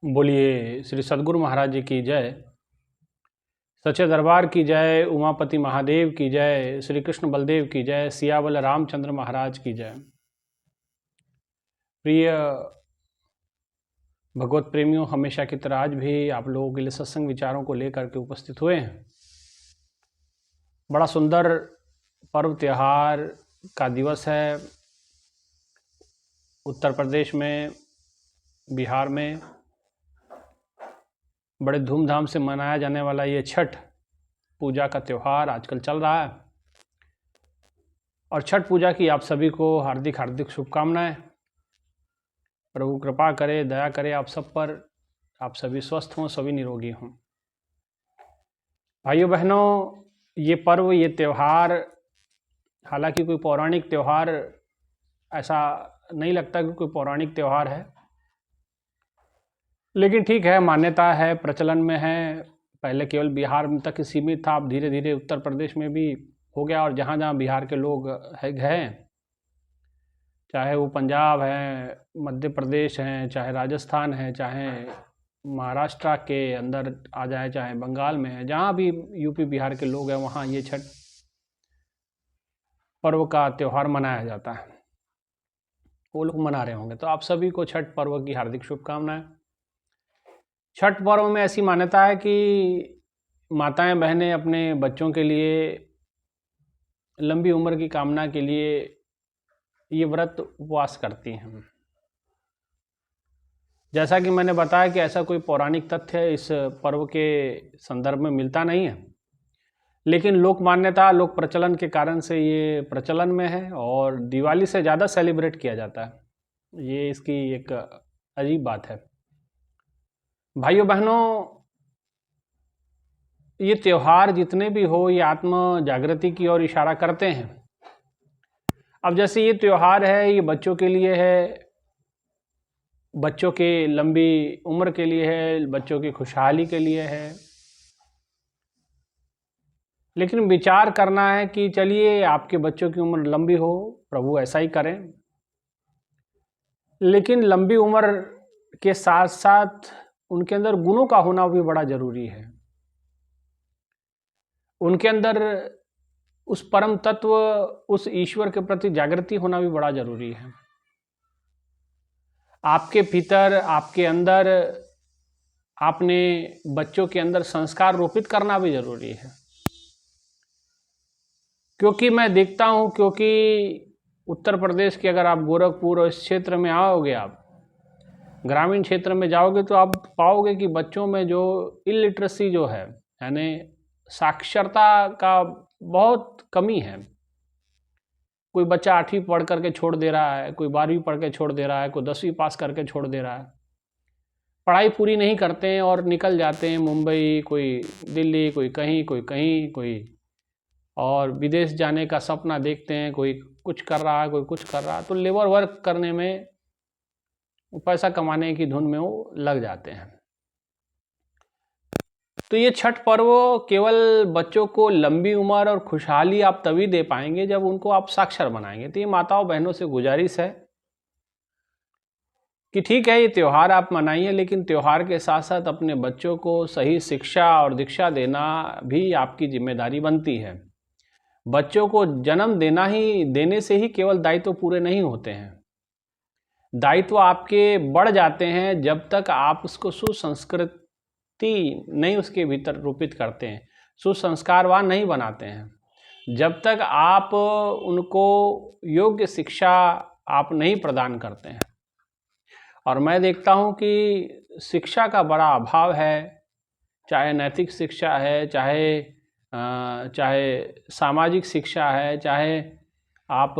बोलिए श्री सद्गुरु महाराज जी की जय। सच्चे दरबार की जय। उमापति महादेव की जय। श्री कृष्ण बलदेव की जय। सियावल रामचंद्र महाराज की जय। प्रिय भगवत प्रेमियों, हमेशा की तरह आज भी आप लोगों के लिए सत्संग विचारों को लेकर के उपस्थित हुए हैं। बड़ा सुंदर पर्व त्योहार का दिवस है। उत्तर प्रदेश में, बिहार में बड़े धूमधाम से मनाया जाने वाला ये छठ पूजा का त्यौहार आजकल चल रहा है। और छठ पूजा की आप सभी को हार्दिक हार्दिक शुभकामनाएं। प्रभु कृपा करे, दया करे आप सब पर, आप सभी स्वस्थ हों, सभी निरोगी हों। भाइयों बहनों, ये पर्व, ये त्यौहार, हालांकि कोई पौराणिक त्यौहार ऐसा नहीं लगता कि कोई पौराणिक त्यौहार है, लेकिन ठीक है, मान्यता है, प्रचलन में है। पहले केवल बिहार में तक सीमित था, अब धीरे धीरे उत्तर प्रदेश में भी हो गया। और जहाँ जहाँ बिहार के लोग हैं, चाहे वो पंजाब है, मध्य प्रदेश हैं, चाहे राजस्थान है, चाहे महाराष्ट्र के अंदर आ जाए, चाहे बंगाल में है, जहाँ भी यूपी बिहार के लोग हैं, वहाँ ये छठ पर्व का त्यौहार मनाया जाता है। वो लोग मना रहे होंगे, तो आप सभी को छठ पर्व की हार्दिक शुभकामनाएं। छठ पर्व में ऐसी मान्यता है कि माताएं बहनें अपने बच्चों के लिए लंबी उम्र की कामना के लिए ये व्रत उपवास करती हैं। जैसा कि मैंने बताया कि ऐसा कोई पौराणिक तथ्य इस पर्व के संदर्भ में मिलता नहीं है, लेकिन लोक मान्यता, लोक प्रचलन के कारण से ये प्रचलन में है और दिवाली से ज़्यादा सेलिब्रेट किया जाता है। ये इसकी एक अजीब बात है। भाइयों बहनों, ये त्यौहार जितने भी हो, ये आत्म जागृति की ओर इशारा करते हैं। अब जैसे ये त्यौहार है, ये बच्चों के लिए है, बच्चों के लंबी उम्र के लिए है, बच्चों की खुशहाली के लिए है। लेकिन विचार करना है कि चलिए, आपके बच्चों की उम्र लंबी हो, प्रभु ऐसा ही करें, लेकिन लंबी उम्र के साथ साथ उनके अंदर गुणों का होना भी बड़ा जरूरी है। उनके अंदर उस परम तत्व, उस ईश्वर के प्रति जागृति होना भी बड़ा जरूरी है। आपके भीतर, आपके अंदर, आपने बच्चों के अंदर संस्कार रोपित करना भी जरूरी है। क्योंकि मैं देखता हूं, क्योंकि उत्तर प्रदेश के अगर आप गोरखपुर और इस क्षेत्र में आओगे, आप ग्रामीण क्षेत्र में जाओगे, तो आप पाओगे कि बच्चों में जो इलिटरेसी जो है, यानी साक्षरता का बहुत कमी है। कोई बच्चा 8वीं पढ़ करके छोड़ दे रहा है, कोई 12वीं पढ़ के छोड़ दे रहा है, कोई 10वीं पास करके छोड़ दे रहा है, पढ़ाई पूरी नहीं करते हैं और निकल जाते हैं मुंबई, कोई दिल्ली, कोई कहीं, कोई कहीं, कोई और विदेश जाने का सपना देखते हैं। कोई कुछ कर रहा है, कोई कुछ कर रहा है, तो लेबर वर्क करने में, पैसा कमाने की धुन में वो लग जाते हैं। तो ये छठ पर्व केवल बच्चों को लंबी उम्र और खुशहाली आप तभी दे पाएंगे जब उनको आप साक्षर बनाएंगे। तो ये माताओं बहनों से गुजारिश है कि ठीक है, ये त्यौहार आप मनाइए, लेकिन त्यौहार के साथ साथ अपने बच्चों को सही शिक्षा और दीक्षा देना भी आपकी जिम्मेदारी बनती है। बच्चों को जन्म देने से ही केवल दायित्व पूरे नहीं होते हैं। दायित्व आपके बढ़ जाते हैं जब तक आप उसको सुसंस्कृति नहीं उसके भीतर रोपित करते हैं, सुसंस्कारवान नहीं बनाते हैं। जब तक आप उनको योग्य शिक्षा आप नहीं प्रदान करते हैं। और मैं देखता हूं कि शिक्षा का बड़ा अभाव है, चाहे नैतिक शिक्षा है, चाहे सामाजिक शिक्षा है, चाहे आप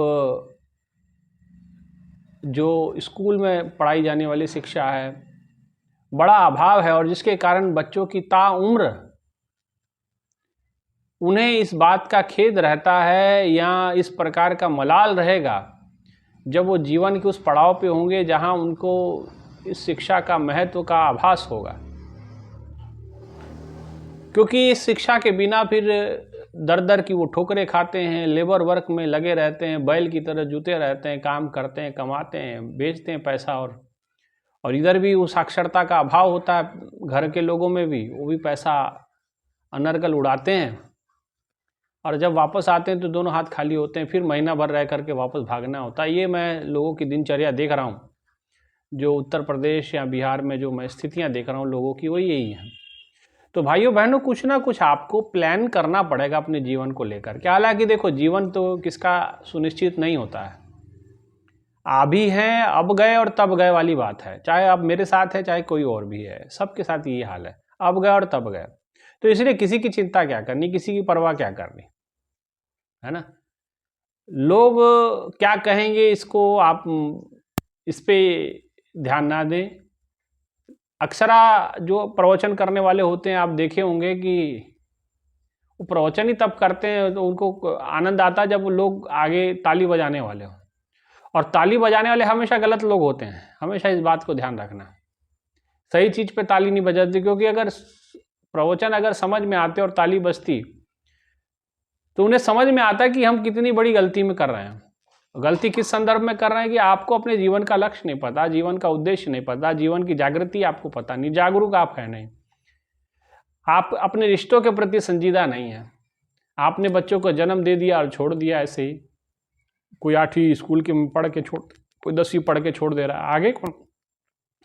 जो स्कूल में पढ़ाई जाने वाली शिक्षा है, बड़ा अभाव है। और जिसके कारण बच्चों की ताउम्र उन्हें इस बात का खेद रहता है या इस प्रकार का मलाल रहेगा जब वो जीवन के उस पड़ाव पे होंगे जहां उनको इस शिक्षा का महत्व का आभास होगा। क्योंकि इस शिक्षा के बिना फिर दर दर की वो ठोकरें खाते हैं, लेबर वर्क में लगे रहते हैं, बैल की तरह जूते रहते हैं, काम करते हैं, कमाते हैं, बेचते हैं पैसा और इधर भी वो साक्षरता का अभाव होता है घर के लोगों में भी, वो भी पैसा अनर्गल उड़ाते हैं और जब वापस आते हैं तो दोनों हाथ खाली होते हैं, फिर महीना भर रह करके वापस भागना होता है। ये मैं लोगों की दिनचर्या देख रहा हूँ, जो उत्तर प्रदेश या बिहार में जो मैं स्थितियाँ देख रहा हूँ लोगों की, वही यही है। तो भाइयों बहनों, कुछ ना कुछ आपको प्लान करना पड़ेगा अपने जीवन को लेकर के। हालांकि देखो, जीवन तो किसका सुनिश्चित नहीं होता है, अभी हैं अब गए और तब गए वाली बात है। चाहे आप मेरे साथ है चाहे कोई और भी है, सबके साथ यही हाल है, अब गए और तब गए। तो इसलिए किसी की चिंता क्या करनी, किसी की परवाह क्या करनी, है ना। लोग क्या कहेंगे इसको आप इस पे ध्यान ना दें। अक्सरा जो प्रवचन करने वाले होते हैं, आप देखे होंगे कि वो प्रवचन ही तब करते हैं तो उनको आनंद आता है जब लोग आगे ताली बजाने वाले हो, और ताली बजाने वाले हमेशा गलत लोग होते हैं। हमेशा इस बात को ध्यान रखना, सही चीज़ पे ताली नहीं बजाती, क्योंकि अगर प्रवचन अगर समझ में आते और ताली बजती तो उन्हें समझ में आता है कि हम कितनी बड़ी गलती में कर रहे हैं। गलती किस संदर्भ में कर रहे हैं कि आपको अपने जीवन का लक्ष्य नहीं पता, जीवन का उद्देश्य नहीं पता, जीवन की जागृति आपको पता नहीं, जागरूक आप है नहीं, आप अपने रिश्तों के प्रति संजीदा नहीं है। आपने बच्चों को जन्म दे दिया और छोड़ दिया ऐसे ही, कोई 8वीं स्कूल के पढ़ के छोड़, कोई 10वीं पढ़ के छोड़ दे रहा है, आगे कौन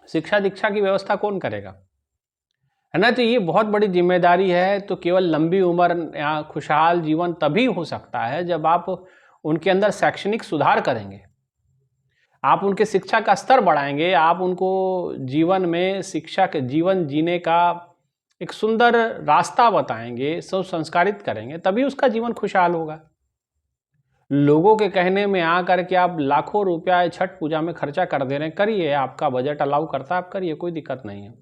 शिक्षा दीक्षा की व्यवस्था कौन करेगा, है ना। तो ये बहुत बड़ी जिम्मेदारी है। तो केवल लंबी उम्र या खुशहाल जीवन तभी हो सकता है जब आप उनके अंदर शैक्षणिक सुधार करेंगे, आप उनके शिक्षा का स्तर बढ़ाएंगे, आप उनको जीवन में शिक्षा के जीवन जीने का एक सुंदर रास्ता बताएंगे, संस्कारित करेंगे, तभी उसका जीवन खुशहाल होगा। लोगों के कहने में आकर के आप लाखों रुपया छठ पूजा में खर्चा कर दे रहे हैं, करिए, आपका बजट अलाउ करता है आप करिए, कोई दिक्कत नहीं है।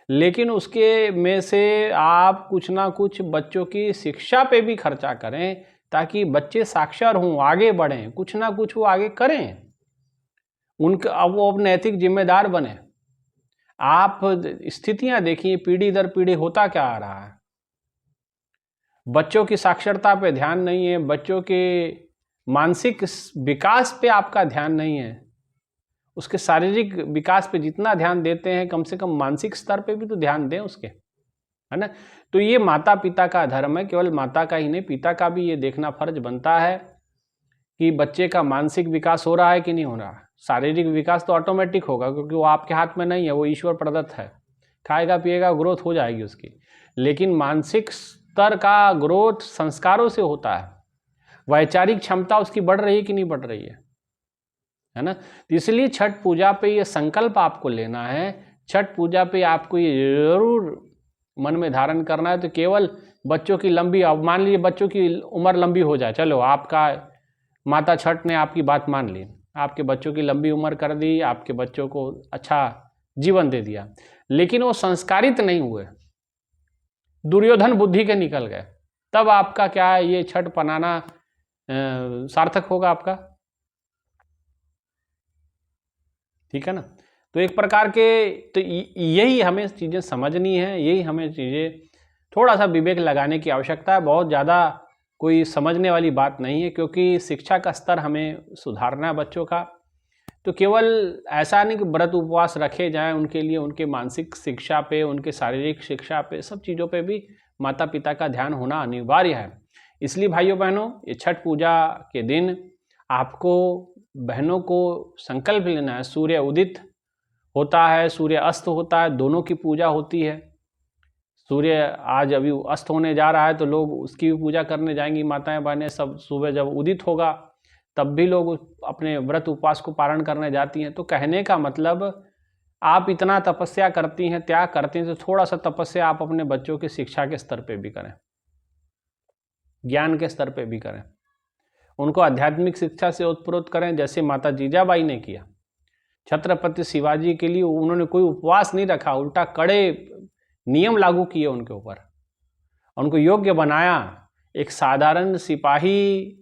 लेकिन उसके में से आप कुछ ना कुछ बच्चों की शिक्षा पे भी खर्चा करें, ताकि बच्चे साक्षर हों, आगे बढ़ें, कुछ ना कुछ वो आगे करें, उनका अब वो अब नैतिक जिम्मेदार बने। आप स्थितियां देखिए, पीढ़ी दर पीढ़ी होता क्या आ रहा है। बच्चों की साक्षरता पे ध्यान नहीं है, बच्चों के मानसिक विकास पे आपका ध्यान नहीं है, उसके शारीरिक विकास पे जितना ध्यान देते हैं कम से कम मानसिक स्तर पे भी तो ध्यान दें उसके, है ना। तो ये माता पिता का धर्म है, केवल माता का ही नहीं, पिता का भी ये देखना फर्ज बनता है कि बच्चे का मानसिक विकास हो रहा है कि नहीं हो रहा। शारीरिक विकास तो ऑटोमेटिक होगा, क्योंकि वो आपके हाथ में नहीं है, वो ईश्वर प्रदत्त है, खाएगा पिएगा ग्रोथ हो जाएगी उसकी। लेकिन मानसिक स्तर का ग्रोथ संस्कारों से होता है, वैचारिक क्षमता उसकी बढ़ रही है कि नहीं बढ़ रही है ना। तो इसलिए छठ पूजा पे ये संकल्प आपको लेना है, छठ पूजा पे आपको ये जरूर मन में धारण करना है। तो केवल बच्चों की लंबी, अब मान लीजिए बच्चों की उम्र लंबी हो जाए, चलो आपका माता छठ ने आपकी बात मान ली, आपके बच्चों की लंबी उम्र कर दी, आपके बच्चों को अच्छा जीवन दे दिया, लेकिन वो संस्कारित नहीं हुए, दुर्योधन बुद्धि के निकल गए, तब आपका क्या है, ये छठ मनाना सार्थक होगा आपका, ठीक है ना। तो एक प्रकार के तो यही हमें चीज़ें समझनी है, यही हमें चीज़ें थोड़ा सा विवेक लगाने की आवश्यकता है। बहुत ज़्यादा कोई समझने वाली बात नहीं है, क्योंकि शिक्षा का स्तर हमें सुधारना है बच्चों का। तो केवल ऐसा नहीं कि व्रत उपवास रखे जाएं उनके लिए, उनके मानसिक शिक्षा पे, उनके शारीरिक शिक्षा पे, सब चीज़ों पे भी माता पिता का ध्यान होना अनिवार्य है। इसलिए भाइयों बहनों, ये छठ पूजा के दिन आपको बहनों को संकल्प लेना है, सूर्य उदित होता है, सूर्य अस्त होता है, दोनों की पूजा होती है। सूर्य आज अभी अस्त होने जा रहा है तो लोग उसकी भी पूजा करने जाएंगी, माताएं बहनें सब। सुबह जब उदित होगा तब भी लोग अपने व्रत उपवास को पारण करने जाती हैं। तो कहने का मतलब, आप इतना तपस्या करती हैं, त्याग करती हैं, तो थोड़ा सा तपस्या आप अपने बच्चों की शिक्षा के स्तर पे भी करें, ज्ञान के स्तर पे भी करें, उनको आध्यात्मिक शिक्षा से ओतप्रोत करें, जैसे माता जीजाबाई ने किया। छत्रपति शिवाजी के लिए उन्होंने कोई उपवास नहीं रखा, उल्टा कड़े नियम लागू किए उनके ऊपर, उनको योग्य बनाया। एक साधारण सिपाही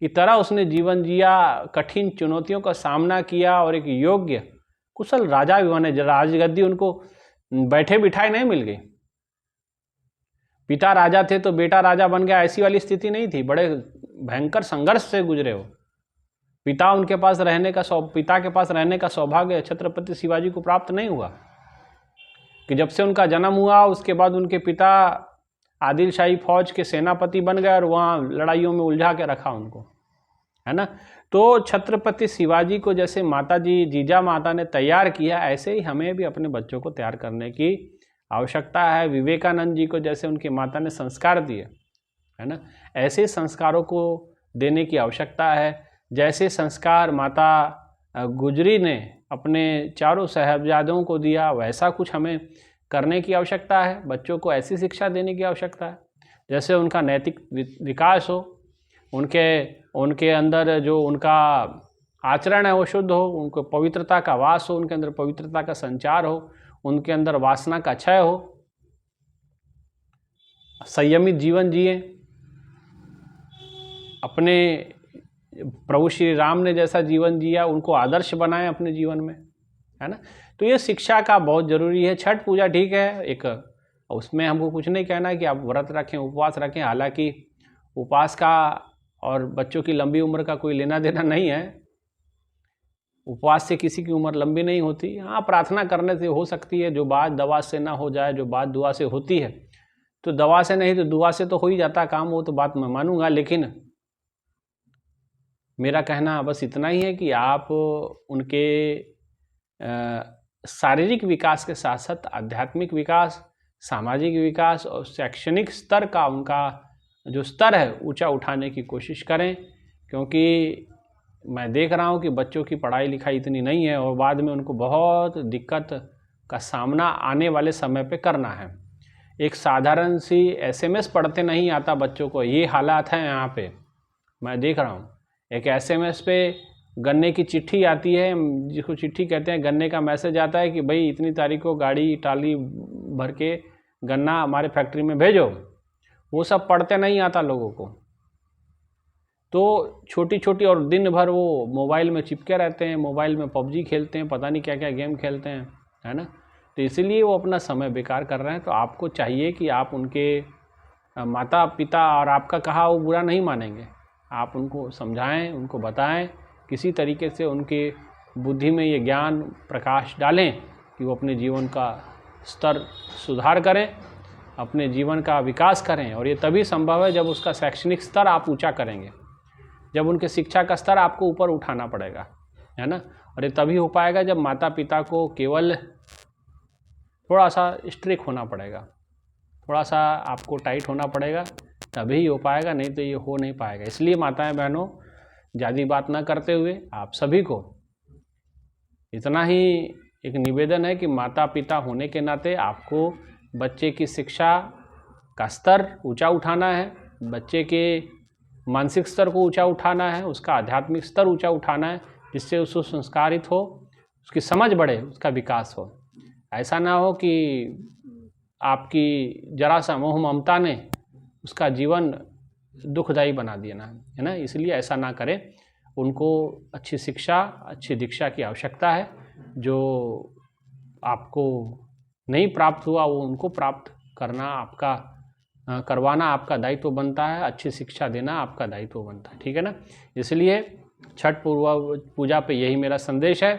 की तरह उसने जीवन जिया, कठिन चुनौतियों का सामना किया और एक योग्य कुशल राजा भी बने। राजगद्दी उनको बैठे बिठाए नहीं मिल गई, पिता राजा थे तो बेटा राजा बन गया, ऐसी वाली स्थिति नहीं थी। बड़े भयंकर संघर्ष से गुजरे हो, पिता के पास रहने का सौभाग्य छत्रपति शिवाजी को प्राप्त नहीं हुआ कि जब से उनका जन्म हुआ उसके बाद उनके पिता आदिल शाही फौज के सेनापति बन गए और वहाँ लड़ाइयों में उलझा के रखा उनको, है ना। तो छत्रपति शिवाजी को जैसे माता जी जीजा माता ने तैयार किया, ऐसे ही हमें भी अपने बच्चों को तैयार करने की आवश्यकता है। विवेकानंद जी को जैसे उनकी माता ने संस्कार दिए, है ना, ऐसे संस्कारों को देने की आवश्यकता है। जैसे संस्कार माता गुजरी ने अपने चारों साहबजादों को दिया, वैसा कुछ हमें करने की आवश्यकता है। बच्चों को ऐसी शिक्षा देने की आवश्यकता है जैसे उनका नैतिक विकास हो, उनके अंदर जो उनका आचरण है वो शुद्ध हो, उनको पवित्रता का वास हो, उनके अंदर पवित्रता का संचार हो, उनके अंदर वासना का क्षय हो, संयमित जीवन जिए। अपने प्रभु श्री राम ने जैसा जीवन जिया उनको आदर्श बनाएं अपने जीवन में, है ना। तो ये शिक्षा का बहुत ज़रूरी है। छठ पूजा ठीक है, एक उसमें हमको कुछ नहीं कहना है कि आप व्रत रखें, उपवास रखें। हालांकि उपवास का और बच्चों की लंबी उम्र का कोई लेना देना नहीं है। उपवास से किसी की उम्र लंबी नहीं होती। हाँ, प्रार्थना करने से हो सकती है, जो बात दवा से ना हो जाए, जो बात दुआ से होती है, तो दवा से नहीं तो दुआ से तो हो ही जाता काम, वो तो बात मैं मानूंगा। लेकिन मेरा कहना बस इतना ही है कि आप उनके शारीरिक विकास के साथ साथ आध्यात्मिक विकास, सामाजिक विकास और शैक्षणिक स्तर का उनका जो स्तर है ऊंचा उठाने की कोशिश करें। क्योंकि मैं देख रहा हूं कि बच्चों की पढ़ाई लिखाई इतनी नहीं है और बाद में उनको बहुत दिक्कत का सामना आने वाले समय पे करना है। एक साधारण सी SMS पढ़ते नहीं आता बच्चों को, ये हालात हैं यहाँ पे। मैं देख रहा हूँ एक SMS पे गन्ने की चिट्ठी आती है, जिसको चिट्ठी कहते हैं, गन्ने का मैसेज आता है कि भाई इतनी तारीख को गाड़ी टाली भर के गन्ना हमारे फैक्ट्री में भेजो। वो सब पढ़ते नहीं आता लोगों को। तो छोटी छोटी, और दिन भर वो मोबाइल में चिपके रहते हैं, मोबाइल में PUBG खेलते हैं, पता नहीं क्या क्या गेम खेलते हैं, है ना। तो इसीलिए वो अपना समय बेकार कर रहे हैं। तो आपको चाहिए कि आप उनके माता पिता और आपका कहा वो बुरा नहीं मानेंगे। आप उनको समझाएं, उनको बताएं, किसी तरीके से उनके बुद्धि में ये ज्ञान प्रकाश डालें कि वो अपने जीवन का स्तर सुधार करें, अपने जीवन का विकास करें। और ये तभी संभव है जब उसका शैक्षणिक स्तर आप ऊंचा करेंगे, जब उनके शिक्षा का स्तर आपको ऊपर उठाना पड़ेगा, है ना। और ये तभी हो पाएगा जब माता पिता को केवल थोड़ा सा स्ट्रिक्ट होना पड़ेगा, थोड़ा सा आपको टाइट होना पड़ेगा, तभी हो पाएगा, नहीं तो ये हो नहीं पाएगा। इसलिए माताएं बहनों, ज़्यादा बात ना करते हुए आप सभी को इतना ही एक निवेदन है कि माता पिता होने के नाते आपको बच्चे की शिक्षा का स्तर ऊंचा उठाना है, बच्चे के मानसिक स्तर को ऊंचा उठाना है, उसका आध्यात्मिक स्तर ऊंचा उठाना है, जिससे उसको संस्कारित हो, उसकी समझ बढ़े, उसका विकास हो। ऐसा ना हो कि आपकी जरा सा मोह ममता ने उसका जीवन दुखदायी बना दिया ना, है ना। इसलिए ऐसा ना करें। उनको अच्छी शिक्षा, अच्छी दीक्षा की आवश्यकता है। जो आपको नहीं प्राप्त हुआ वो उनको प्राप्त करना आपका करवाना आपका दायित्व बनता है, अच्छी शिक्षा देना आपका दायित्व बनता है, ठीक है ना। इसलिए छठ पूजा पे यही मेरा संदेश है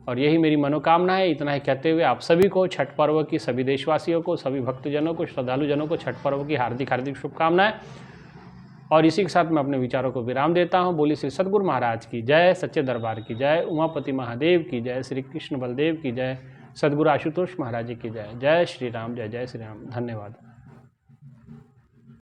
और यही मेरी मनोकामना है। इतना ही कहते हुए आप सभी को छठ पर्व की, सभी देशवासियों को, सभी भक्तजनों को, श्रद्धालुजनों को छठ पर्व की हार्दिक हार्दिक शुभकामनाएं। और इसी के साथ मैं अपने विचारों को विराम देता हूँ। बोली श्री सद्गुरु महाराज की जय, सच्चे दरबार की जय, उमापति महादेव की जय, श्री कृष्ण बलदेव की जय, सद्गुरु आशुतोष महाराज की जय। जय श्री राम, जय जय श्री राम। धन्यवाद।